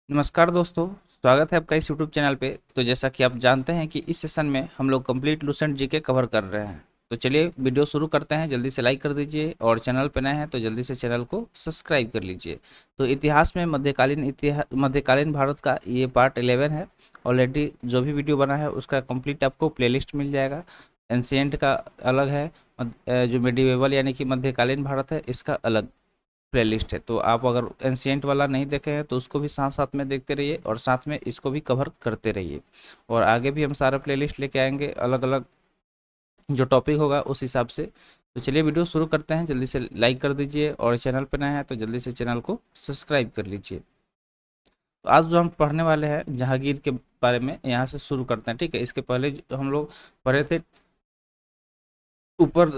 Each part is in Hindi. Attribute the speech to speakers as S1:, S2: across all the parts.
S1: नमस्कार दोस्तों। स्वागत है आपका इस यूट्यूब चैनल पे। तो जैसा कि आप जानते हैं कि इस सेशन में हम लोग कंप्लीट लुसेंट जीके कवर कर रहे हैं। तो चलिए वीडियो शुरू करते हैं। जल्दी से लाइक कर दीजिए और चैनल पे नए हैं तो जल्दी से चैनल को सब्सक्राइब कर लीजिए। तो इतिहास में मध्यकालीन भारत का ये पार्ट 11 है। ऑलरेडी जो भी वीडियो बना है उसका कंप्लीट आपको प्लेलिस्ट मिल जाएगा। एंशियंट का अलग है, जो मिडिवेबल यानी कि मध्यकालीन भारत है इसका अलग प्लेलिस्ट है। तो आप अगर एंशियंट वाला नहीं देखे हैं तो उसको भी साथ साथ में देखते रहिए और साथ में इसको भी कवर करते रहिए। और आगे भी हम सारा प्लेलिस्ट लेके आएंगे, अलग अलग जो टॉपिक होगा उस हिसाब से। तो चलिए वीडियो शुरू करते हैं। जल्दी से लाइक कर दीजिए और चैनल पर नए हैं तो जल्दी से चैनल को सब्सक्राइब कर लीजिए। तो आज जो हम पढ़ने वाले हैं जहांगीर के बारे में, यहाँ से शुरू करते हैं। ठीक है, इसके पहले जो हम लोग पढ़े थे ऊपर,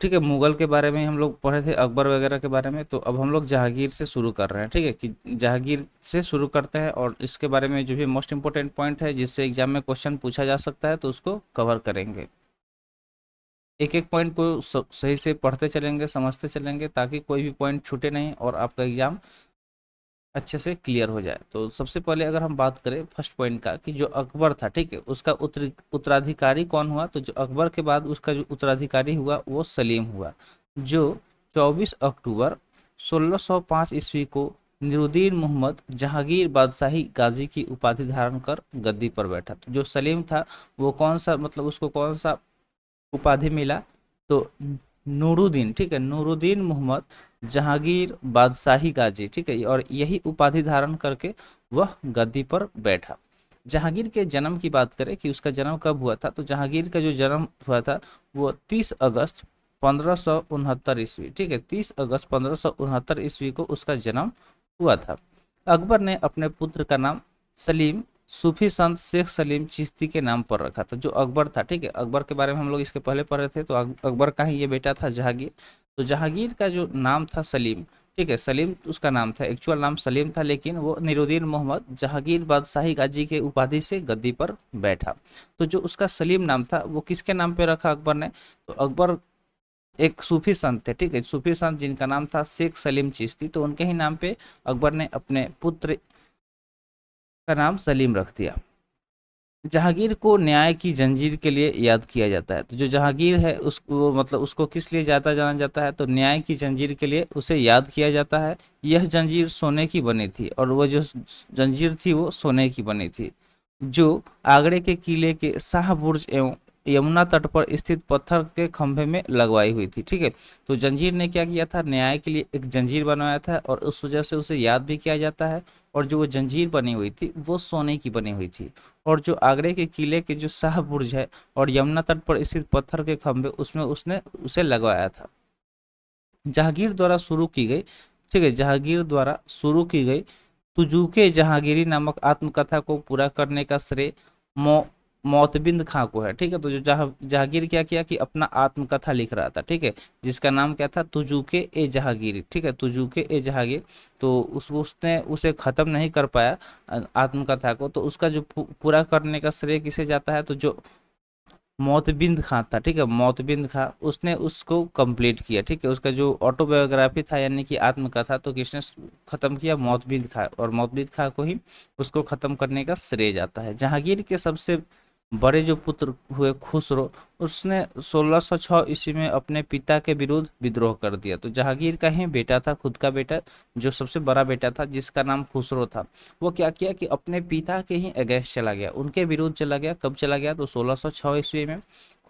S1: ठीक है, मुगल के बारे में हम लोग पढ़े थे, अकबर वगैरह के बारे में। तो अब हम लोग जहांगीर से शुरू कर रहे हैं। ठीक है, कि जहांगीर से शुरू करते हैं और इसके बारे में जो भी मोस्ट इंपॉर्टेंट पॉइंट है जिससे एग्जाम में क्वेश्चन पूछा जा सकता है तो उसको कवर करेंगे। एक एक पॉइंट को सही से पढ़ते चलेंगे, समझते चलेंगे, ताकि कोई भी पॉइंट छूटे नहीं और आपका एग्जाम अच्छे से क्लियर हो जाए। तो सबसे पहले अगर हम बात करें फर्स्ट पॉइंट का, कि जो अकबर था, ठीक है, उसका उत्तराधिकारी कौन हुआ। तो जो अकबर के बाद उसका जो उत्तराधिकारी हुआ वो सलीम हुआ, जो 24 अक्टूबर 1605 ईस्वी को निरुद्दीन मोहम्मद जहांगीर बादशाही गाजी की उपाधि धारण कर गद्दी पर बैठा। तो जो सलीम था वो कौन सा, मतलब उसको कौन सा उपाधि मिला, तो नूरुद्दीन, ठीक है, नूरुद्दीन मोहम्मद जहांगीर बादशाही गाजी, ठीक है, और यही उपाधि धारण करके वह गद्दी पर बैठा। जहांगीर के जन्म की बात करें कि उसका जन्म कब हुआ था, तो जहांगीर का जो जन्म हुआ था वो 30 अगस्त 1569 ईस्वी, ठीक है, 30 अगस्त 1569 ईस्वी को उसका जन्म हुआ था। अकबर ने अपने पुत्र का नाम सलीम सूफी संत शेख सलीम चिश्ती के नाम पर रखा था। जो अकबर था, ठीक है, अकबर के बारे में हम लोग इसके पहले पढ़े थे। तो अकबर का ही ये बेटा था जहांगीर। तो जहांगीर का जो नाम था सलीम, ठीक है, सलीम उसका नाम था, एक्चुअल नाम सलीम था, लेकिन वो निरुद्दीन मोहम्मद जहांगीर बादशाही गाजी के उपाधि से गद्दी पर बैठा। तो जो उसका सलीम नाम था वो किसके नाम पे रखा अकबर ने, तो अकबर एक सूफी संत थे, ठीक है, सूफी संत जिनका नाम था शेख सलीम चिश्ती, तो उनके ही नाम पे अकबर ने अपने पुत्र का नाम सलीम रख दिया। जहांगीर को न्याय की जंजीर के लिए याद किया जाता है। तो जो जहांगीर है उसको, मतलब उसको किस लिए ज़्यादा जाना जाता है, तो न्याय की जंजीर के लिए उसे याद किया जाता है। यह जंजीर सोने की बनी थी और वो जो जंजीर थी वो सोने की बनी थी, जो आगरे के किले के शाह बुर्ज एवं यमुना तट पर स्थित पत्थर के खंभे में लगवाई हुई थी। ठीक है, तो जंजीर ने क्या किया था, न्याय के लिए एक जंजीर बनवाया था और उस वजह से उसे याद भी किया जाता है। और जो वो जंजीर बनी हुई थी वो सोने की बनी हुई थी। और जो आगरे के किले के जो शाह बुर्ज है और यमुना तट पर स्थित पत्थर के खंभे, उसमें उसने उसे लगवाया था। जहांगीर द्वारा शुरू की गई, ठीक है, जहांगीर द्वारा शुरू की गई तुजुके जहांगीरी नामक आत्मकथा को पूरा करने का श्रेय मो मोतबिंद खां को है। ठीक है, तो जो जहांगीर क्या किया कि अपना आत्मकथा लिख रहा था, ठीक है, जिसका नाम क्या था, तुजुके ए जहांगीर, ठीक है, तुजुके ए जहांगीर। तो उसने उसे खत्म नहीं कर पाया आत्मकथा को। तो उसका जो पूरा करने का श्रेय किसे जाता है, तो जो मोतबिंद खां था, ठीक है, मोतबिंद खां, उसने उसको कंप्लीट किया। ठीक है, उसका जो ऑटोबायोग्राफी था यानी कि आत्मकथा, तो किसने खत्म किया, मोतबिंद खां, और मोतबिंद खां को ही उसको खत्म करने का श्रेय जाता है। जहांगीर के सबसे बड़े जो पुत्र हुए खुसरो, उसने 1606 ईस्वी में अपने पिता के विरुद्ध विद्रोह कर दिया। तो जहांगीर का ही बेटा था, खुद का बेटा, जो सबसे बड़ा बेटा था जिसका नाम खुसरो था, वो क्या किया कि अपने पिता के ही अगेंस्ट चला गया, उनके विरुद्ध चला गया। कब चला गया, तो 1606 ईस्वी में।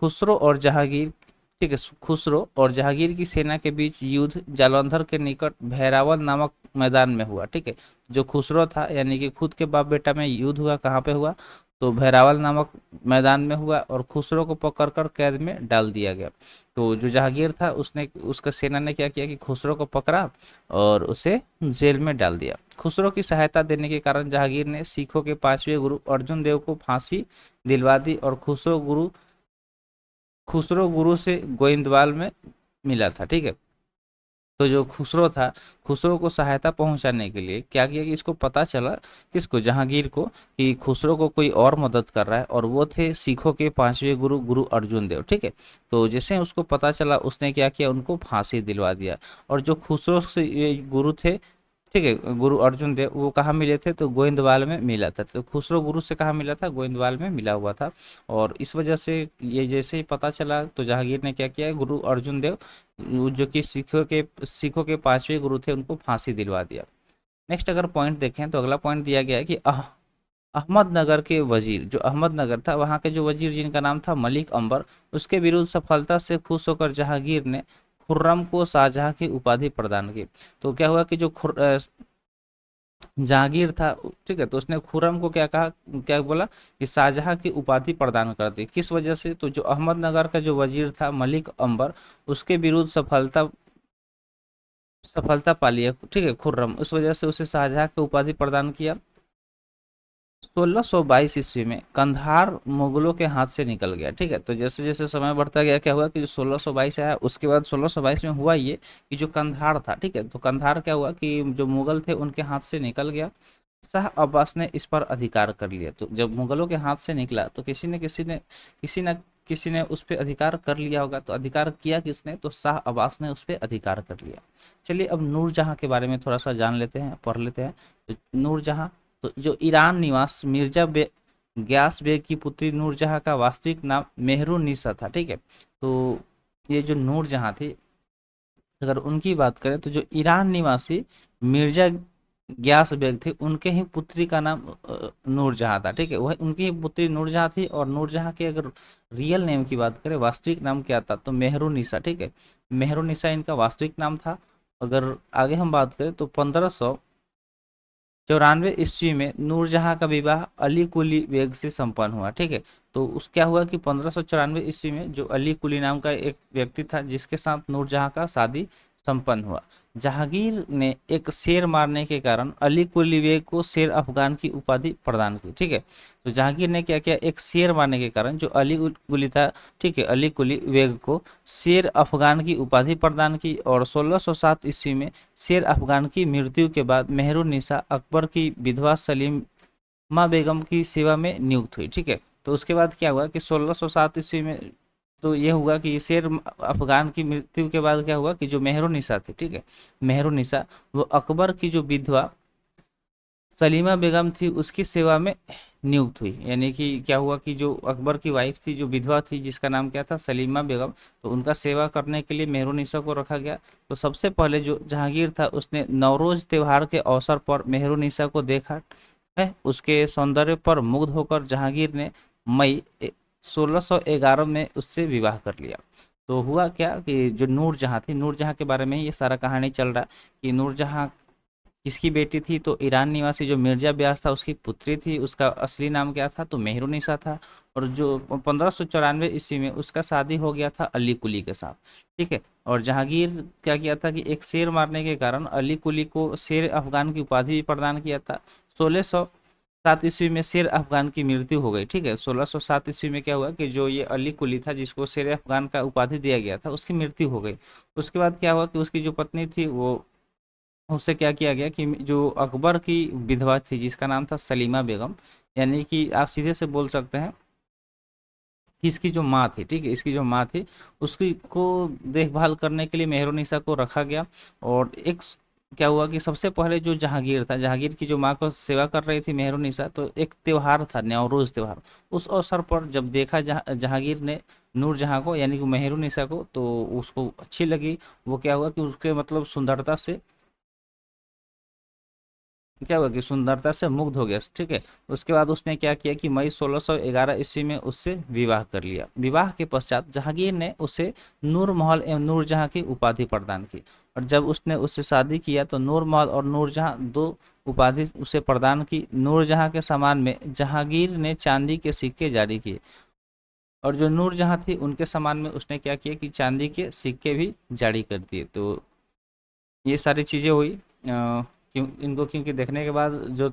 S1: खुसरो और जहांगीर, ठीक है, खुसरो और जहांगीर की सेना के बीच युद्ध जालंधर के निकट भैरावल नामक मैदान में हुआ। ठीक है, जो खुसरो था यानी कि खुद के बाप बेटा में युद्ध हुआ, कहाँ पे हुआ, तो भैरावल नामक मैदान में हुआ और खुसरो को पकड़कर कैद में डाल दिया गया। तो जो जहांगीर था उसने, उसका सेना ने क्या किया कि खुसरो को पकड़ा और उसे जेल में डाल दिया। खुसरो की सहायता देने के कारण जहांगीर ने सिखों के पांचवें गुरु अर्जुन देव को फांसी दिलवा दी और खुसरो गुरु से गोइंदवाल में मिला था। ठीक है, तो जो खुसरो था, खुसरो को सहायता पहुंचाने के लिए क्या किया कि इसको पता चला, किसको, जहांगीर को, कि खुसरो को कोई और मदद कर रहा है, और वो थे सिखों के पांचवें गुरु गुरु अर्जुन देव। ठीक है, तो जैसे उसको पता चला उसने क्या किया, उनको फांसी दिलवा दिया। और जो खुसरो से ये गुरु थे, ठीक है। गुरु अर्जुन देव वो कहाँ मिले थे, तो गोविंदवाल में मिला था। तो खुसरो गुरु से कहाँ मिला था, गोविंदवाल में मिला हुआ था। और इस वजह से ये जैसे ही पता चला तो जहांगीर ने क्या किया, गुरु अर्जुन देव जो कि सिखों के पांचवें गुरु थे, उनको फांसी दिलवा दिया। नेक्स्ट अगर पॉइंट देखें तो अगला पॉइंट दिया गया है कि अहमदनगर के वजीर, जो अहमदनगर था वहाँ के जो वजीर जिनका नाम था मलिक अंबर, उसके विरुद्ध सफलता से खुश होकर जहांगीर ने खुर्रम को शाहजहां की उपाधि प्रदान की। तो क्या हुआ कि जो जहांगीर था, ठीक है, तो उसने खुर्रम को क्या कहा, क्या बोला कि शाहजहां की उपाधि प्रदान कर दी। किस वजह से, तो जो अहमदनगर का जो वजीर था मलिक अंबर, उसके विरुद्ध सफलता सफलता पा लिया, ठीक है, खुर्रम, उस वजह से उसे शाहजहां की उपाधि प्रदान किया। 1622 ईस्वी में कंधार मुगलों के हाथ से निकल गया। ठीक है, तो जैसे जैसे समय बढ़ता गया क्या हुआ कि जो 1622 आया, उसके बाद 1622 में हुआ ये कि जो कंधार था, ठीक है, तो कंधार क्या हुआ कि जो मुगल थे उनके हाथ से निकल गया। शाह अब्बास ने इस पर अधिकार कर लिया। तो जब मुगलों के हाथ से निकला तो किसी ने उस पर अधिकार कर लिया होगा। तो अधिकार किया किसने, तो शाह अब्बास ने उस पर अधिकार कर लिया। चलिए अब नूरजहां के बारे में थोड़ा सा जान लेते हैं, पढ़ लेते हैं। तो नूरजहां, तो जो ईरान निवास मिर्जा ग्यास बेग की पुत्री नूरजहां का वास्तविक नाम मेहरुन्निसा था। ठीक है, तो ये जो नूरजहां थी, अगर उनकी बात करें तो जो ईरान निवासी मिर्जा ग्यास बेग थी, उनके ही पुत्री का नाम नूरजहां था। ठीक है, वह उनकी ही पुत्री नूरजहां थी। और नूरजहां के अगर रियल नेम की बात करें, वास्तविक नाम क्या था, तो मेहरुन्निसा। ठीक है, मेहरुन्निसा इनका वास्तविक नाम था। अगर आगे हम बात करें तो 1594 ईस्वी में नूरजहां का विवाह अली कुली बेग से संपन्न हुआ। ठीक है, तो उस क्या हुआ कि 1594 ईस्वी में जो अली कुली नाम का एक व्यक्ति था, जिसके साथ नूरजहां का शादी संपन्न हुआ। जहांगीर ने एक शेर मारने के कारण अली कुली बेग को शेर अफगान की उपाधि प्रदान की। ठीक है, तो जहांगीर ने क्या किया, एक शेर मारने के कारण जो अली कुली था, ठीक है, अली कुली बेग को शेर अफगान की उपाधि प्रदान की। और 1607 ईस्वी में शेर अफगान की मृत्यु के बाद मेहरुन्निसा अकबर की विधवा सलीमा बेगम की सेवा में नियुक्त हुई। ठीक है, तो उसके बाद क्या हुआ कि 1607 ईस्वी में तो ये हुआ कि शेर अफगान की मृत्यु के बाद क्या हुआ कि जो मेहरुन्निसा थी, ठीक है, मेहरुन्निसा, वो अकबर की जो विधवा सलीमा बेगम थी उसकी सेवा में नियुक्त हुई। यानी कि क्या हुआ कि जो अकबर की वाइफ थी, जो विधवा थी, जिसका नाम क्या था, सलीमा बेगम, तो उनका सेवा करने के लिए मेहरुन्निसा को रखा गया। तो सबसे पहले जो जहांगीर था उसने नवरोज त्योहार के अवसर पर मेहरुन्निसा को देखा है। उसके सौंदर्य पर मुग्ध होकर जहांगीर ने मई 1611 में उससे विवाह कर लिया। तो हुआ क्या कि जो नूरजहां थी, नूरजहां के बारे में ही ये सारा कहानी चल रहा है कि नूरजहां किसकी बेटी थी, तो ईरान निवासी जो मिर्जा ब्यास था उसकी पुत्री थी। उसका असली नाम क्या था, तो मेहरुन्निसा था। और जो 1594 ईस्वी में उसका शादी हो गया था अली कुली के साथ। ठीक है, और जहांगीर क्या किया था कि एक शेर मारने के कारण अली कुली को शेर अफगान की उपाधि भी प्रदान किया था। 1607 ईस्वी में शेर अफगान की मृत्यु हो गई। ठीक है, 1607 ईस्वी में क्या हुआ कि जो ये अली कुली था, जिसको शेर अफगान का उपाधि दिया गया था, उसकी मृत्यु हो गई। उसके बाद क्या हुआ कि उसकी जो पत्नी थी, वो उससे क्या किया गया कि जो अकबर की विधवा थी, जिसका नाम था सलीमा बेगम, यानी कि आप सीधे से बोल सकते हैं कि इसकी जो माँ थी, ठीक है, इसकी जो माँ थी, उसकी को देखभाल करने के लिए मेहरुन्निसा को रखा गया। और क्या हुआ कि सबसे पहले जो जहांगीर था, जहांगीर की जो माँ को सेवा कर रही थी मेहरुन्निसा, तो एक त्योहार था नवरोज त्योहार। उस अवसर पर जब देखा जहांगीर ने नूरजहां को, यानी कि मेहरुन्निसा को, तो उसको अच्छी लगी। वो क्या हुआ कि उसके मतलब सुंदरता से क्या हुआ कि सुंदरता से मुग्ध हो गया। ठीक है, उसके बाद उसने क्या किया कि मई 1611 ईस्वी में उससे विवाह कर लिया। विवाह के पश्चात जहांगीर ने उसे नूर महल एवं नूरजहां की उपाधि प्रदान की। और जब उसने उससे शादी किया तो नूर महल और नूरजहां दो उपाधि उसे प्रदान की। नूरजहां के सम्मान में जहांगीर ने चांदी के सिक्के जारी किए, और जो नूरजहां थी उनके सम्मान में उसने क्या किया कि चांदी के सिक्के भी जारी कर दिए। तो ये सारी चीज़ें हुई। क्योंकि देखने के बाद जो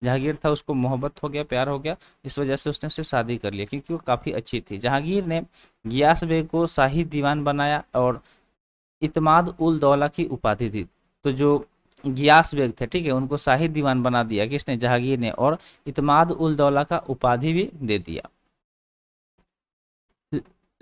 S1: जहांगीर था उसको मोहब्बत हो गया, प्यार हो गया, इस वजह से उसने उससे शादी कर लिया, क्योंकि वो काफ़ी अच्छी थी। जहांगीर ने गियास बेग को शाही दीवान बनाया और इतमाद उल दौला की उपाधि दी। तो जो गियास बेग थे, ठीक है, उनको शाही दीवान बना दिया किसने, जहांगीर ने, और इतमाद उल दौला का उपाधि भी दे दिया।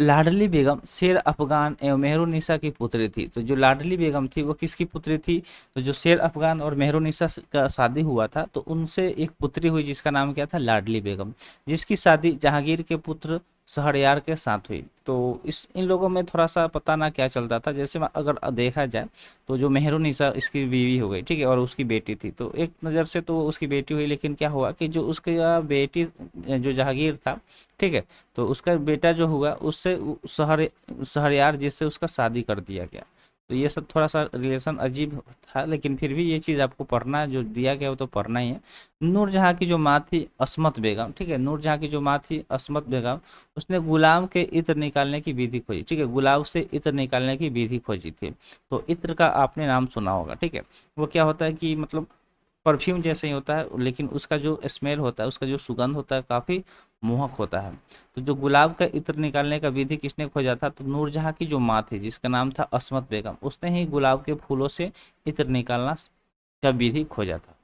S1: लाडली बेगम शेर अफगान एवं मेहरुन्निसा की पुत्री थी। तो जो लाडली बेगम थी वो किसकी पुत्री थी? तो जो शेर अफगान और मेहरुन्निसा का शादी हुआ था तो उनसे एक पुत्री हुई जिसका नाम क्या था? लाडली बेगम, जिसकी शादी जहांगीर के पुत्र शहरयार के साथ हुई। तो इस इन लोगों में थोड़ा सा पता ना क्या चलता था। जैसे अगर देखा जाए तो जो मेहरुन्निसा इसकी बीवी हो गई, ठीक है, और उसकी बेटी थी, तो एक नज़र से तो उसकी बेटी हुई, लेकिन क्या हुआ कि जो उसकी बेटी जो जहांगीर था, ठीक है, तो उसका बेटा जो हुआ उससे शहरयार जिससे उसका शादी कर दिया गया। तो ये सब थोड़ा सा रिलेशन अजीब था, लेकिन फिर भी ये चीज़ आपको पढ़ना, जो दिया गया वो तो पढ़ना ही है। नूरजहाँ की जो माँ थी अस्मत बेगम, ठीक है, नूरजहाँ की जो माँ थी अस्मत बेगम, उसने गुलाम के इत्र निकालने की विधि खोजी, ठीक है, गुलाब से इत्र निकालने की विधि खोजी थी। तो इत्र का आपने नाम सुना होगा, ठीक है, वो क्या होता है कि मतलब परफ्यूम जैसे ही होता है, लेकिन उसका जो स्मेल होता है, उसका जो सुगंध होता है, काफ़ी मोहक होता है। तो जो गुलाब का इत्र निकालने का विधि किसने खोजा था? तो नूरजहाँ की जो माँ थी जिसका नाम था अस्मत बेगम, उसने ही गुलाब के फूलों से इत्र निकालना का विधि खोजा था।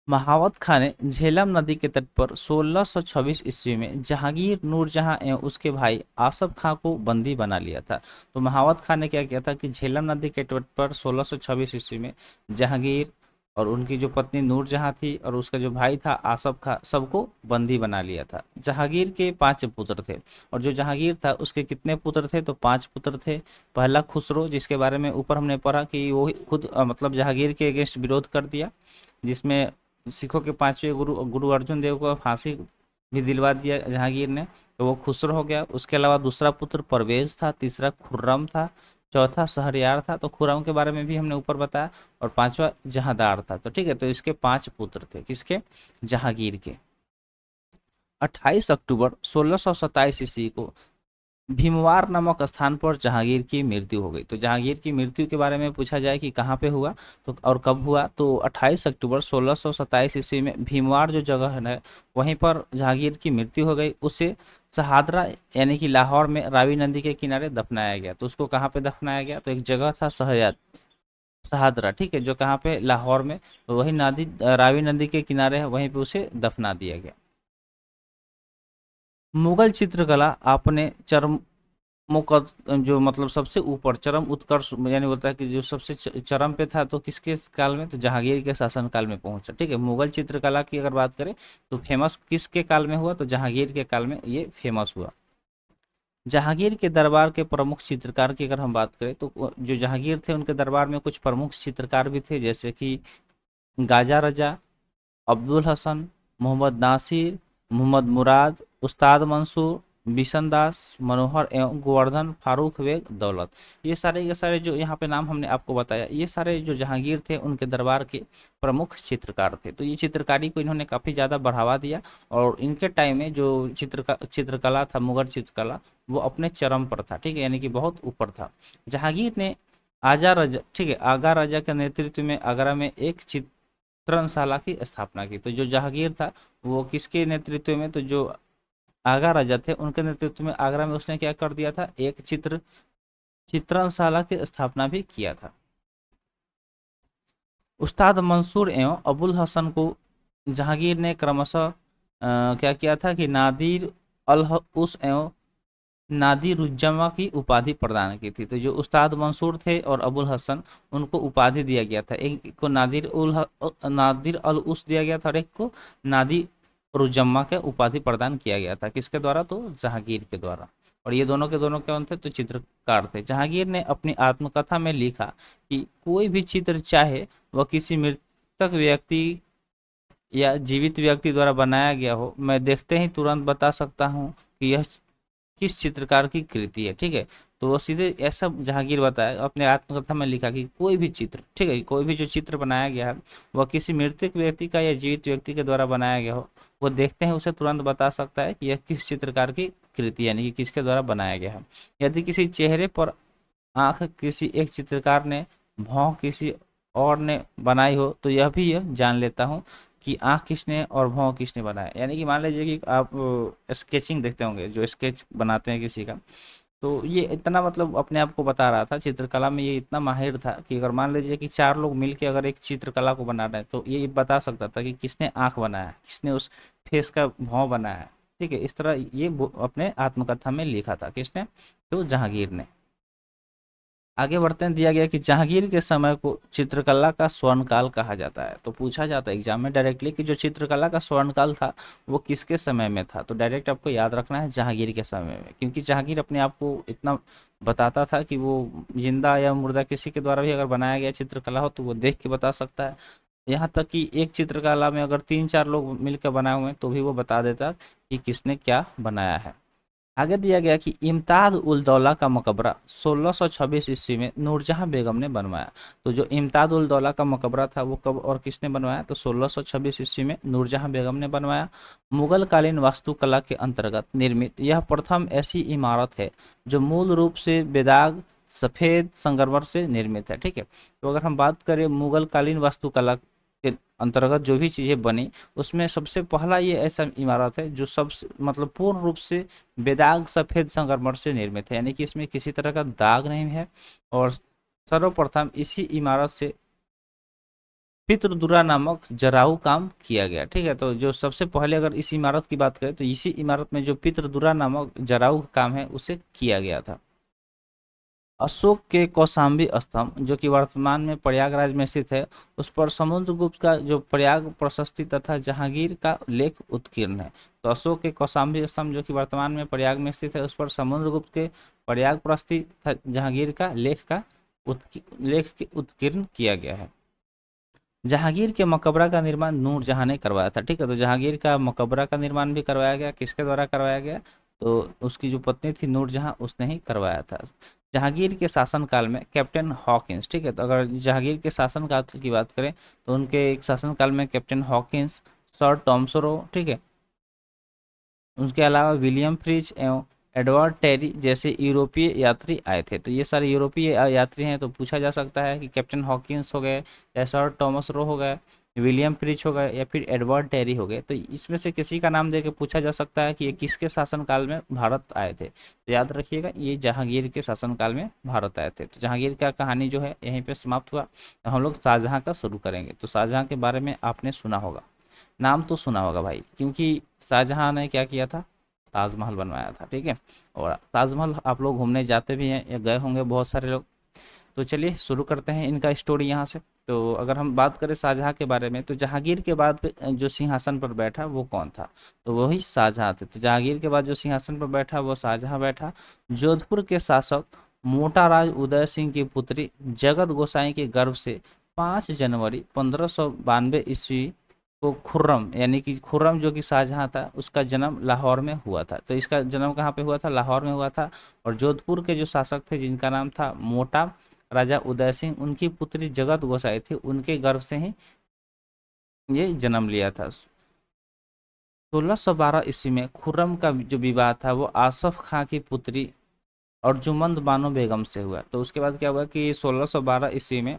S1: महावत खां ने झेलम नदी के तट पर 1626 ईस्वी में जहांगीर नूरजहां एवं उसके भाई आसफ खां को बंदी बना लिया था। तो महावत खां ने क्या किया था कि झेलम नदी के तट पर 1626 ईस्वी में जहांगीर और उनकी जो पत्नी नूरजहां थी और उसका जो भाई था आसफ खां, सबको बंदी बना लिया था। जहांगीर के 5 पुत्र थे, और जो जहांगीर था उसके कितने पुत्र थे? तो 5 पुत्र थे। पहला खुसरो, जिसके बारे में ऊपर हमने पढ़ा कि वो खुद मतलब जहांगीर के अगेंस्ट विरोध कर दिया, जिसमें सिखों के 5वें गुरु गुरु अर्जुन देव को फांसी भी दिलवा दिया जहांगीर ने। तो वो खुसरो हो गया। उसके अलावा दूसरा पुत्र परवेज था, तीसरा खुर्रम था, चौथा शहरयार था, तो खुर्रम के बारे में भी हमने ऊपर बताया, और पांचवा जहांदार था। तो ठीक है, तो इसके 5 पुत्र थे, किसके? जहांगीर के। 28 अक्टूबर 1627 ईस्वी को भीमवार नामक स्थान पर जहांगीर की मृत्यु हो गई। तो जहांगीर की मृत्यु के बारे में पूछा जाए कि कहाँ पे हुआ तो और कब हुआ, तो 28 अक्टूबर 1627 ईस्वी में भीमवार जो जगह है ना, वहीं पर जहांगीर की मृत्यु हो गई। उसे शहादरा यानी कि लाहौर में रावी नदी के किनारे दफनाया गया। तो उसको कहाँ पे दफनाया गया? तो एक जगह था शहादरा, ठीक है, जो कहाँ पे? लाहौर में। तो वही नदी रावी नदी के किनारे है, वहीं पे उसे दफना दिया गया। मुगल चित्रकला आपने चरम मुकद जो मतलब सबसे ऊपर चरम उत्कर्ष यानी होता है कि जो सबसे चरम पे था, तो किसके काल में? तो जहांगीर के शासन काल में पहुंचा। ठीक है, मुगल चित्रकला की अगर बात करें तो फेमस किसके काल में हुआ? तो जहांगीर के काल में ये फेमस हुआ। जहांगीर के दरबार के प्रमुख चित्रकार की अगर हम बात करें तो जो जहांगीर थे उनके दरबार में कुछ प्रमुख चित्रकार भी थे, जैसे कि गाजा रजा, अब्दुल हसन, मोहम्मद नासिर, मोहम्मद मुराद, उस्ताद मंसूर, बिशन दास, मनोहर एवं गोवर्धन फारूक बेग दौलत। ये सारे के सारे जो यहाँ पे नाम हमने आपको बताया, ये सारे जो जहांगीर थे उनके दरबार के प्रमुख चित्रकार थे। तो ये चित्रकारी को इन्होंने काफ़ी ज़्यादा बढ़ावा दिया, और इनके टाइम में जो चित्रकला था, मुगल चित्रकला, वो अपने चरम पर था। ठीक है, यानी कि बहुत ऊपर था। जहांगीर ने आजा राजा, ठीक है, आगा राजा के नेतृत्व में आगरा में एक चित्रणशाला की स्थापना की। तो जो जहांगीर था वो किसके नेतृत्व में? तो जो आगा राजा थे उनके नेतृत्व में आगरा में उसने क्या कर दिया था? एक चित्रणशाला की स्थापना भी किया था। उस्ताद मंसूर एवं अबुल हसन को जहांगीर ने क्रमशः क्या किया था कि नादिर अल उस एवं नादिरुज्जमा की उपाधि प्रदान की थी। तो जो उस्ताद मंसूर थे और अबुल हसन, उनको उपाधि दिया गया था। एक को नादिर अल उस दिया गया था, और एक को नादिरुज्जमा के उपाधि प्रदान किया गया था। किसके द्वारा? तो जहांगीर के द्वारा। और ये दोनों के दोनों कौन थे? तो चित्रकार थे। जहांगीर ने अपनी आत्मकथा में लिखा कि कोई भी चित्र, चाहे वह किसी मृतक व्यक्ति या जीवित व्यक्ति द्वारा बनाया गया हो, मैं देखते ही तुरंत बता सकता हूँ कि यह किस चित्रकार की कृति है। ठीक है, तो वो सीधे ऐसा जहांगीर बताया, अपने आत्मकथा में लिखा कि कोई भी चित्र, ठीक है, कोई भी जो चित्र बनाया गया है वह किसी मृतक व्यक्ति का या जीवित व्यक्ति के द्वारा बनाया गया हो, वो देखते हैं उसे तुरंत बता सकता है कि यह किस चित्रकार की कृति यानी कि किसके द्वारा बनाया गया है। यदि किसी चेहरे पर आंख किसी एक चित्रकार ने, भौं किसी और ने बनाई हो, तो यह भी यह जान लेता हूँ कि आंख किसने और भौं किसने बनाया। यानी कि मान लीजिए कि आप स्केचिंग देखते होंगे, जो स्केच बनाते हैं किसी का, तो ये इतना मतलब अपने आप को बता रहा था चित्रकला में, ये इतना माहिर था कि अगर मान लीजिए कि 4 लोग मिलके अगर एक चित्रकला को बना रहे हैं, तो ये बता सकता था कि किसने आंख बनाया है, किसने उस फेस का भौं बनाया है, ठीक है, इस तरह ये अपने आत्मकथा में लिखा था, किसने? तो जहांगीर ने। आगे बढ़ते हैं, दिया गया कि जहांगीर के समय को चित्रकला का स्वर्णकाल कहा जाता है। तो पूछा जाता है एग्जाम में डायरेक्टली कि जो चित्रकला का स्वर्णकाल था वो किसके समय में था। तो डायरेक्ट आपको याद रखना है जहांगीर के समय में, क्योंकि जहांगीर अपने आप को इतना बताता था कि वो जिंदा या मुर्दा किसी के द्वारा भी अगर बनाया गया चित्रकला हो तो वो देख के बता सकता है। यहाँ तक कि एक चित्रकला में अगर 3-4 लोग मिलकर बनाए हुए हैं तो भी वो बता देता कि किसने क्या बनाया है। आगे दिया गया कि इम्ताद उल दौला का मकबरा 1626 ईस्वी में नूरजहां बेगम ने बनवाया। तो जो इम्ताद उल दौला का मकबरा था वो कब और किसने बनवाया? तो 1626 ईस्वी में नूरजहां बेगम ने बनवाया। मुगल कालीन वास्तुकला के अंतर्गत निर्मित यह प्रथम ऐसी इमारत है जो मूल रूप से बेदाग सफ़ेद संगमरमर से निर्मित है। ठीक है, तो अगर हम बात करें मुगल कालीन वास्तुकला के अंतर्गत जो भी चीज़ें बनी उसमें सबसे पहला ये ऐसा इमारत है जो सबसे मतलब पूर्ण रूप से बेदाग सफ़ेद संगमरमर से निर्मित है, यानी कि इसमें किसी तरह का दाग नहीं है। और सर्वप्रथम इसी इमारत से पितृदुरा नामक जराऊ काम किया गया। ठीक है, तो जो सबसे पहले अगर इस इमारत की बात करें तो इसी इमारत में जो पितृदुरा नामक जराऊ काम है उसे किया गया था। अशोक के कौशाम्बी स्तंभ जो कि वर्तमान में प्रयागराज में स्थित है उस पर समुद्रगुप्त का जो प्रयाग प्रशस्ति तथा जहांगीर का लेख उत्कीर्ण है। तो अशोक के कौशाम्बी स्तंभ जो कि वर्तमान में प्रयाग में स्थित है उस पर समुद्रगुप्त के प्रयाग प्रशस्ति तथा जहांगीर का लेख के उत्कीर्ण किया गया है। जहांगीर के मकबरा का निर्माण नूरजहां ने करवाया था। ठीक है, तो जहांगीर का मकबरा का निर्माण भी करवाया गया, किसके द्वारा करवाया गया? तो उसकी जो पत्नी थी नूरजहां उसने ही करवाया था। जहांगीर के शासनकाल में कैप्टन हॉकिंस, ठीक है, तो अगर जहांगीर के शासनकाल की बात करें तो उनके एक शासनकाल में कैप्टन हॉकिंस, सर टॉमसरो, ठीक है, उसके अलावा विलियम फ्रिज एवं एडवर्ड टेरी जैसे यूरोपीय यात्री आए थे। तो ये सारे यूरोपीय यात्री हैं, तो पूछा जा सकता है कि कैप्टन हॉकिंस हो गए या सर टॉमस रो हो गए, विलियम फ्रिज हो गए या फिर एडवर्ड टेरी हो गए। तो इसमें से किसी का नाम देके पूछा जा सकता है कि ये किसके शासनकाल में भारत आए थे। तो याद रखिएगा ये जहांगीर के शासनकाल में भारत आए थे। तो जहांगीर का कहानी जो है यहीं पे समाप्त हुआ। तो हम लोग शाहजहाँ का शुरू करेंगे। तो शाहजहाँ के बारे में आपने सुना होगा, नाम तो सुना होगा भाई, क्योंकि शाहजहाँ ने क्या किया था? ताजमहल बनवाया था। ठीक है, और ताजमहल आप लोग घूमने जाते भी हैं या गए होंगे बहुत सारे लोग। तो चलिए शुरू करते हैं इनका स्टोरी यहाँ से। तो अगर हम बात करें शाहजहाँ के बारे में तो जहांगीर के बाद जो सिंहासन पर बैठा वो कौन था? तो वही शाहजहाँ थे। तो जहांगीर के बाद जो सिंहासन पर बैठा वो शाहजहाँ बैठा। जोधपुर के शासक मोटा राज उदय सिंह की पुत्री जगत गोसाई के गर्भ से 5 जनवरी 1592 ईस्वी को खुर्रम यानी कि खुर्रम जो कि शाहजहाँ था उसका जन्म लाहौर में हुआ था। तो इसका जन्म कहाँ पे हुआ था? लाहौर में हुआ था। और जोधपुर के जो शासक थे जिनका नाम था मोटा राजा उदय सिंह, उनकी पुत्री जगत गोसाई थी, उनके गर्भ से ही ये जन्म लिया था। 1612 ईस्वी में खुर्रम का जो विवाह था वो आसफ खां की पुत्री अर्जुमंद बानो बेगम से हुआ। तो उसके बाद क्या हुआ कि 1612 ईस्वी में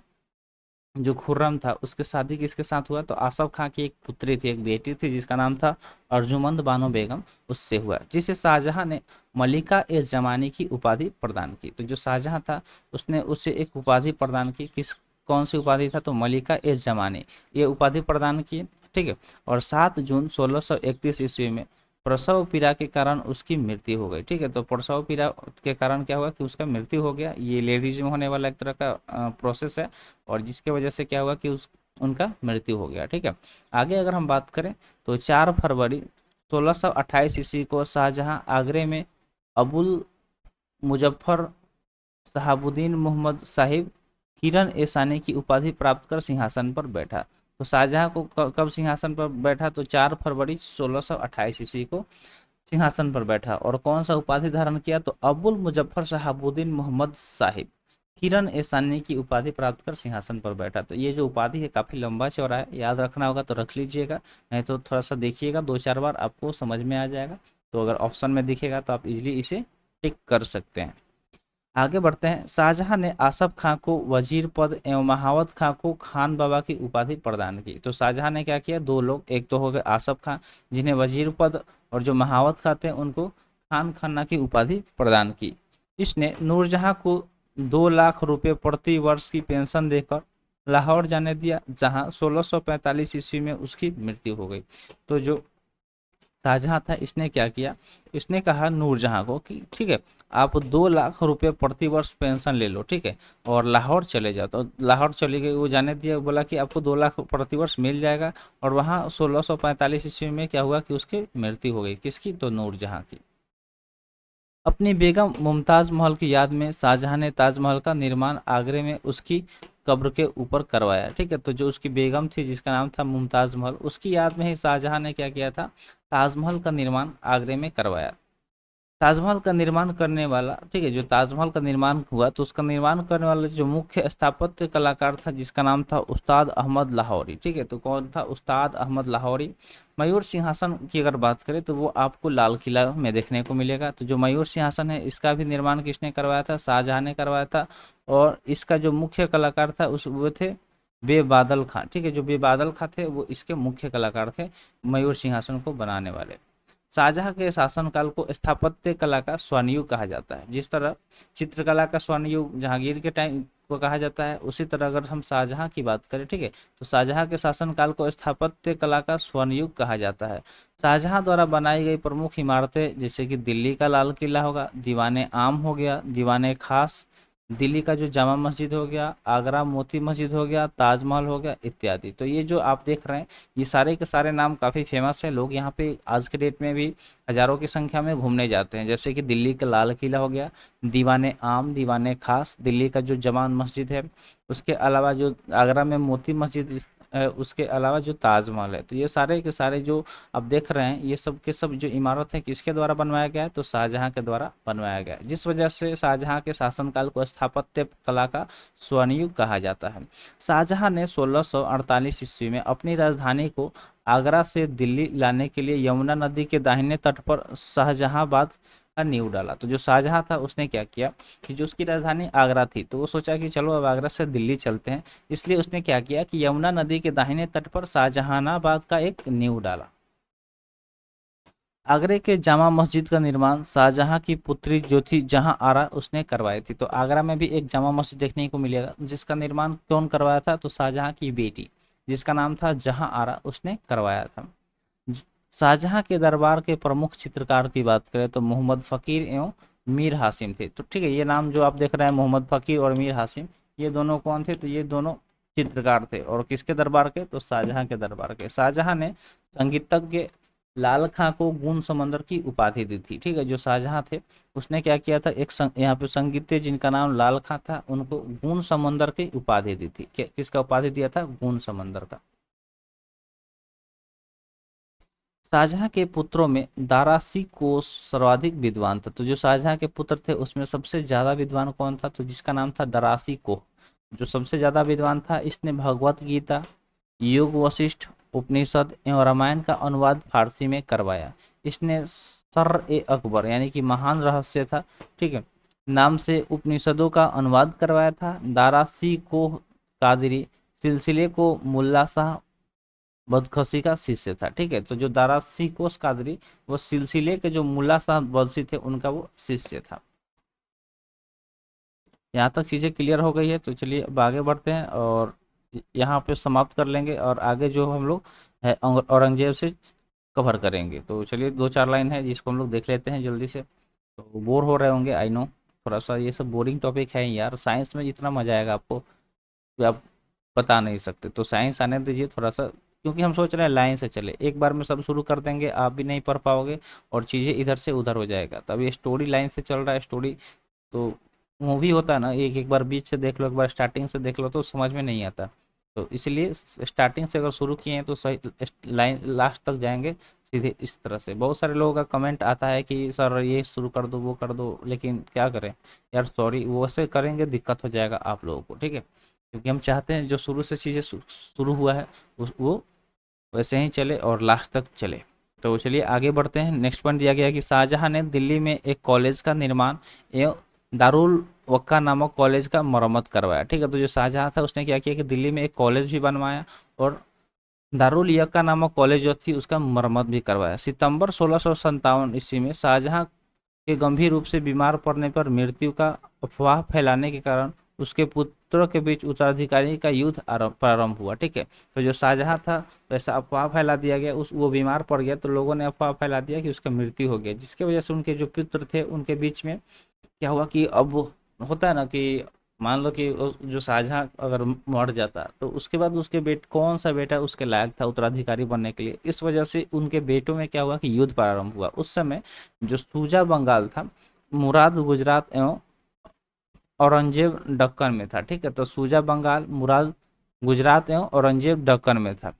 S1: जो खुर्रम था उसके शादी किसके साथ हुआ? तो आसफ खां की एक पुत्री थी, एक बेटी थी जिसका नाम था अर्जुमंद बानो बेगम, उससे हुआ, जिसे शाहजहां ने मलिका ए जमानी की उपाधि प्रदान की। तो जो शाहजहां था उसने उसे एक उपाधि प्रदान की, किस कौन सी उपाधि था? तो मलिका ए जमानी, ये उपाधि प्रदान की। ठीक है, और 7 जून 1631 ईस्वी में प्रसव पीड़ा के कारण उसकी मृत्यु हो गई। ठीक है, तो प्रसव पीड़ा के कारण क्या हुआ कि उसका मृत्यु हो गया। ये लेडीज में होने वाला एक तरह का प्रोसेस है, और जिसके वजह से क्या हुआ कि उस उनका मृत्यु हो गया। ठीक है, आगे अगर हम बात करें तो 4 फरवरी 1628 ईस्वी को शाहजहां आगरे में अबुल मुजफ्फर शहाबुद्दीन मोहम्मद साहिब किरण ए सानी की उपाधि प्राप्त कर सिंहासन पर बैठा। तो शाहजहां को कब सिंहासन पर बैठा? तो 4 फरवरी 1628 ईस्वी को सिंहासन पर बैठा। और कौन सा उपाधि धारण किया? तो अबुल मुजफ्फर शहाबुद्दीन मोहम्मद साहिब किरण ए सानी की उपाधि प्राप्त कर सिंहासन पर बैठा। तो ये जो उपाधि है काफ़ी लंबा चौड़ा है, याद रखना होगा तो रख लीजिएगा, नहीं तो थोड़ा सा देखिएगा 2-4 बार आपको समझ में आ जाएगा। तो अगर ऑप्शन में दिखेगा तो आप इजीली इसे टिक कर सकते हैं। आगे बढ़ते हैं। शाहजहां ने आसफ खां को वजीर पद एवं महावत खां को खान बाबा की उपाधि प्रदान की। तो शाहजहां ने क्या किया? 2 लोग, एक तो हो गए आसफ खां जिन्हें वजीर पद, और जो महावत खां थे उनको खान खाना की उपाधि प्रदान की। इसने नूरजहां को 2 लाख रुपए प्रति वर्ष की पेंशन देकर लाहौर जाने दिया, जहां 1645 ईस्वी में उसकी मृत्यु हो गई। तो जो शाहजहां था, इसने क्या किया, इसने कहा नूरजहां को कि ठीक है, आप 2 लाख रुपए प्रति वर्ष पेंशन ले लो, ठीक है, और लाहौर चले जाओ। तो लाहौर चली गई, वो जाने दिया, बोला कि आपको 2 लाख प्रति वर्ष मिल जाएगा। और वहाँ 1645 ईस्वी में क्या हुआ कि उसकी मृत्यु हो गई, किसकी, तो नूरजहां की। अपनी बेगम मुमताज़ महल की याद में शाहजहां ने ताजमहल का निर्माण आगरे में उसकी कब्र के ऊपर करवाया, ठीक है। तो जो उसकी बेगम थी जिसका नाम था मुमताज़ महल, उसकी याद में ही शाहजहां ने क्या किया था, ताजमहल का निर्माण आगरे में करवाया। ताजमहल का निर्माण करने वाला, ठीक है, जो ताजमहल का निर्माण हुआ तो उसका निर्माण करने वाला जो मुख्य स्थापत्य कलाकार था जिसका नाम था उस्ताद अहमद लाहौरी, ठीक है। तो कौन था, उस्ताद अहमद लाहौरी। मयूर सिंहासन की अगर बात करें तो वो आपको लाल किला में देखने को मिलेगा। तो जो मयूर सिंहासन है इसका भी निर्माण किसने करवाया था, शाहजहां ने करवाया था। और इसका जो मुख्य कलाकार था उस वो थे बेबादल खां, ठीक है। जो बेबादल खां थे वो इसके मुख्य कलाकार थे, मयूर सिंहासन को बनाने वाले। शाहजहां के शासनकाल को स्थापत्य कला का स्वर्ण युग कहा जाता है। जिस तरह चित्रकला का स्वर्ण युग जहांगीर के टाइम को कहा जाता है, उसी तरह अगर हम शाहजहां की बात करें, ठीक है, तो शाहजहां के शासनकाल को स्थापत्य कला का स्वर्ण युग कहा जाता है। शाहजहां द्वारा बनाई गई प्रमुख इमारतें जैसे कि दिल्ली का लाल किला होगा, दीवाने आम हो गया, दीवाने खास, दिल्ली का जो जामा मस्जिद हो गया, आगरा मोती मस्जिद हो गया, ताजमहल हो गया इत्यादि। तो ये जो आप देख रहे हैं ये सारे के सारे नाम काफ़ी फेमस है, लोग यहाँ पे आज के डेट में भी हज़ारों की संख्या में घूमने जाते हैं। जैसे कि दिल्ली का लाल किला हो गया, दीवाने आम, दीवाने खास, दिल्ली का जो जामा मस्जिद है, उसके अलावा जो आगरा में मोती मस्जिद, उसके अलावा जो ताजमहल है। तो ये सारे के सारे जो आप देख रहे हैं ये सब के सब जो इमारत है किसके द्वारा बनवाया गया है, तो शाहजहां के द्वारा बनवाया गया है। जिस वजह से शाहजहां के शासनकाल को स्थापत्य कला का स्वर्ण युग कहा जाता है। शाहजहां ने 1648 ईस्वी में अपनी राजधानी को आगरा से दिल्ली लाने के लिए यमुना नदी के दाहिने तट पर शाहजहांबाद का नींव डाला। तो जो शाहजहां था उसने क्या किया कि जो उसकी राजधानी आगरा थी तो वो सोचा कि चलो अब आगरा से दिल्ली चलते हैं, इसलिए उसने क्या किया कि यमुना नदी के दाहिने तट पर शाहजहानाबाद का एक नींव डाला। आगरे के जामा मस्जिद का निर्माण शाहजहां की पुत्री जो थी जहां आरा उसने करवाई थी। तो आगरा में भी एक जामा मस्जिद देखने को मिलेगा जिसका निर्माण कौन करवाया था, तो शाहजहां की बेटी जिसका नाम था जहां आरा उसने करवाया था। ज- शाहजहां के दरबार के प्रमुख चित्रकार की बात करें तो मोहम्मद फ़कीर एवं मीर हासिम थे। तो ठीक है, ये नाम जो आप देख रहे हैं मोहम्मद फ़कीर और मीर हासिम, ये दोनों कौन थे, तो ये दोनों चित्रकार थे। और किसके दरबार के, तो शाहजहां के दरबार के। शाहजहां ने संगीतज्ञ लाल खां को गूंज समंदर की उपाधि दी थी, ठीक है। जो शाहजहां थे उसने क्या किया था, यहाँ पे संगीतज्ञ जिनका नाम लाल खां था उनको गूंज समंदर की उपाधि दी थी। किसका उपाधि दिया था, गूंज समंदर का। शाहजहां के पुत्रों में दारासी को सर्वाधिक विद्वान था। तो जो शाहजहां के पुत्र थे उसमें सबसे ज्यादा विद्वान कौन था, तो जिसका नाम था दरासी को, जो सबसे ज्यादा विद्वान था। इसने भगवत गीता, योग वशिष्ठ, उपनिषद एवं रामायण का अनुवाद फारसी में करवाया। इसने सर ए अकबर यानी कि महान रहस्य था, ठीक है, नाम से उपनिषदों का अनुवाद करवाया था। दारासी को कादरी सिलसिले को मुल्ला शाह बदखशी का शिष्य था, ठीक है। तो जो दारा सिकोस कादरी वो सिलसिले के जो मुल्ला साहब बदसी थे उनका वो शिष्य था। यहाँ तक चीज़ें क्लियर हो गई है, तो चलिए अब आगे बढ़ते हैं और यहाँ पे समाप्त कर लेंगे और आगे जो हम लोग है औरंगजेब से कवर करेंगे। तो चलिए 2-4 लाइन है जिसको हम लोग देख लेते हैं जल्दी से। तो बोर हो रहे होंगे, आई नो, थोड़ा सा ये सब बोरिंग टॉपिक है यार, साइंस में जितना मजा आएगा आपको कि आप बता नहीं सकते। तो साइंस आने दीजिए थोड़ा सा, क्योंकि हम सोच रहे हैं लाइन से चले, एक बार में सब शुरू कर देंगे आप भी नहीं पढ़ पाओगे और चीज़ें इधर से उधर हो जाएगा। तब ये स्टोरी लाइन से चल रहा है, स्टोरी तो मूवी होता है ना, एक एक बार बीच से देख लो, एक बार स्टार्टिंग से देख लो तो समझ में नहीं आता। तो इसलिए स्टार्टिंग से अगर शुरू किए हैं तो सही लाइन लास्ट तक जाएंगे सीधे इस तरह से। बहुत सारे लोगों का कमेंट आता है कि सर ये शुरू कर दो वो कर दो, लेकिन क्या करें यार, सॉरी, वो ऐसे करेंगे दिक्कत हो जाएगा आप लोगों को, ठीक है। क्योंकि हम चाहते हैं जो शुरू से चीज़ें शुरू हुआ है वो वैसे ही चले और लास्ट तक चले। तो चलिए आगे बढ़ते हैं। नेक्स्ट पॉइंट दिया गया है कि शाहजहां ने दिल्ली में एक कॉलेज का निर्माण एवं दारुल वक्का नामक कॉलेज का मरम्मत करवाया, ठीक है। तो जो शाहजहां था उसने क्या किया कि दिल्ली में एक कॉलेज भी बनवाया और दारुल यक्का नामक कॉलेज जो थी उसका मरम्मत भी करवाया। सितंबर 1657 ईस्वी में शाहजहां के गंभीर रूप से बीमार पड़ने पर मृत्यु का अफवाह फैलाने के कारण उसके पुत्रों के बीच उत्तराधिकारी का युद्ध प्रारंभ हुआ। ठीक है, तो जो शाहजहां था, तो ऐसा अफवाह फैला दिया गया, उस वो बीमार पड़ गया, तो लोगों ने अफवाह फैला दिया कि उसका मृत्यु हो गया, जिसके वजह से उनके जो पुत्र थे उनके बीच में क्या हुआ कि अब होता है ना कि मान लो कि जो शाहजहां अगर मर जाता तो उसके बाद उसके कौन सा बेटा उसके लायक था उत्तराधिकारी बनने के लिए, इस वजह से उनके बेटों में क्या हुआ कि युद्ध प्रारंभ हुआ। उस समय जो सूजा बंगाल था, मुराद गुजरात एवं औरंगजेब दक्कन में था। ठीक है, तो सूजा बंगाल, मुराद गुजरात एवं औरंगजेब दक्कन में था।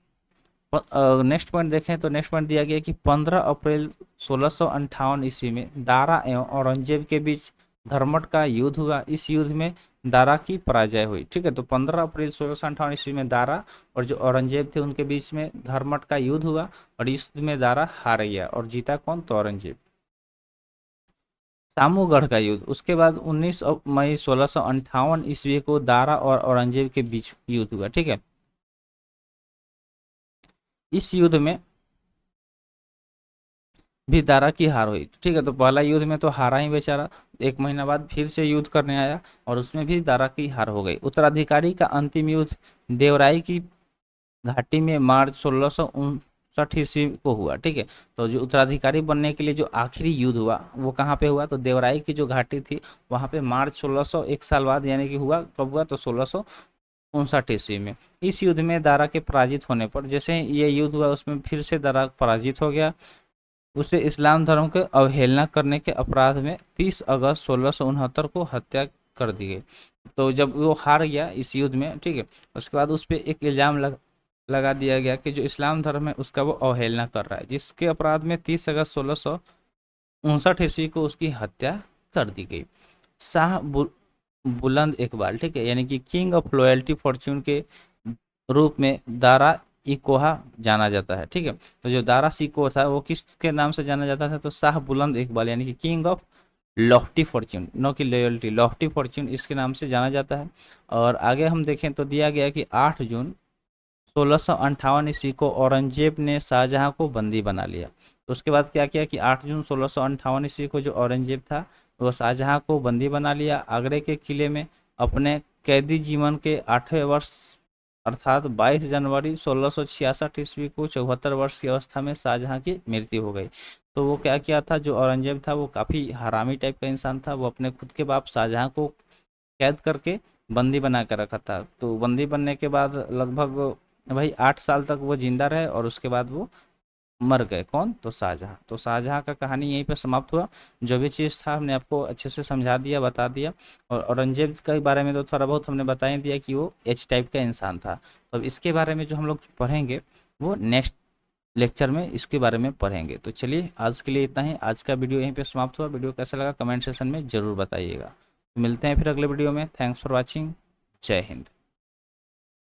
S1: नेक्स्ट पॉइंट देखें तो नेक्स्ट पॉइंट दिया गया कि 15 अप्रैल 1658 ईस्वी में दारा एवं औरंगजेब के बीच धर्मट का युद्ध हुआ। इस युद्ध में दारा की पराजय हुई। ठीक है, तो 15 अप्रैल 1658 ईस्वी में दारा और जो औरंगजेब थे उनके बीच में धर्मट का युद्ध हुआ, और इस युद्ध में दारा हार गया और जीता कौन, तो औरंगजेब। सामूगढ़ का युद्ध, उसके बाद 19 मई 1658 ईस्वी को दारा और औरंगजेब के बीच युद्ध हुआ। ठीक है, इस युद्ध में भी दारा की हार हुई। ठीक है, तो पहला युद्ध में तो हारा ही बेचारा, एक महीना बाद फिर से युद्ध करने आया और उसमें भी दारा की हार हो गई। उत्तराधिकारी का अंतिम युद्ध देवराई की घाटी में मार्च 1659 ईस्वी को हुआ। ठीक है, तो जो उत्तराधिकारी बनने के लिए जो आखिरी युद्ध हुआ वो कहाँ पे हुआ, तो देवराई की जो घाटी थी वहाँ पे मार्च 1600, एक साल बाद यानी कि हुआ, कब हुआ, तो 1659 ईस्वी में। इस युद्ध में दारा के पराजित होने पर, जैसे ये युद्ध हुआ उसमें फिर से दारा पराजित हो गया। उसे इस्लाम धर्म के अवहेलना करने के अपराध में 30 अगस्त 1669 को हत्या कर दी गई। तो जब वो हार गया इस युद्ध में, ठीक है, उसके बाद उस पर एक इल्ज़ाम लगा दिया गया कि जो इस्लाम धर्म है उसका वो अवहेलना कर रहा है, जिसके अपराध में 30 अगस्त 1659 ईस्वी को उसकी हत्या कर दी गई। शाह बुलंद इकबाल, ठीक है, यानी कि किंग ऑफ लॉयल्टी फॉर्च्यून के रूप में दारा इकोहा जाना जाता है। ठीक है, तो जो दारा सिको था वो किसके नाम से जाना जाता था, तो शाह बुलंद इकबाल यानी कि king of lofty fortune, no की लॉयल्टी, लॉफ्टी फॉर्च्यून इसके नाम से जाना जाता है। और आगे हम देखें तो दिया गया कि 8 जून 1658 ईस्वी को औरंगजेब ने शाहजहां को बंदी बना लिया। तो उसके बाद क्या किया कि 8 जून 1658 ईस्वी को जो औरंगजेब था वो शाहजहां को बंदी बना लिया। आगरे के किले में अपने कैदी जीवन के 8वें वर्ष अर्थात 22 जनवरी 1666 ईस्वी को 74 वर्ष की अवस्था में शाहजहां की मृत्यु हो गई। तो वो क्या किया था, जो औरंगजेब था वो काफ़ी हरामी टाइप का इंसान था, वो अपने खुद के बाप शाहजहां को कैद करके बंदी बना कर रखा था। तो बंदी बनने के बाद लगभग भाई 8 साल तक वो जिंदा रहे और उसके बाद वो मर गए। कौन, तो शाहजहां। तो शाहजहां का कहानी यहीं पे समाप्त हुआ। जो भी चीज़ था हमने आपको अच्छे से समझा दिया, बता दिया। और औरंगजेब के बारे में तो थोड़ा बहुत हमने बता ही दिया कि वो एच टाइप का इंसान था। तो अब इसके बारे में जो हम लोग पढ़ेंगे वो नेक्स्ट लेक्चर में इसके बारे में पढ़ेंगे। तो चलिए आज के लिए इतना ही, आज का वीडियो यहीं पे समाप्त हुआ। वीडियो कैसा लगा कमेंट सेक्शन में ज़रूर बताइएगा। मिलते हैं फिर अगले वीडियो में। Thanks for watching. जय हिंद।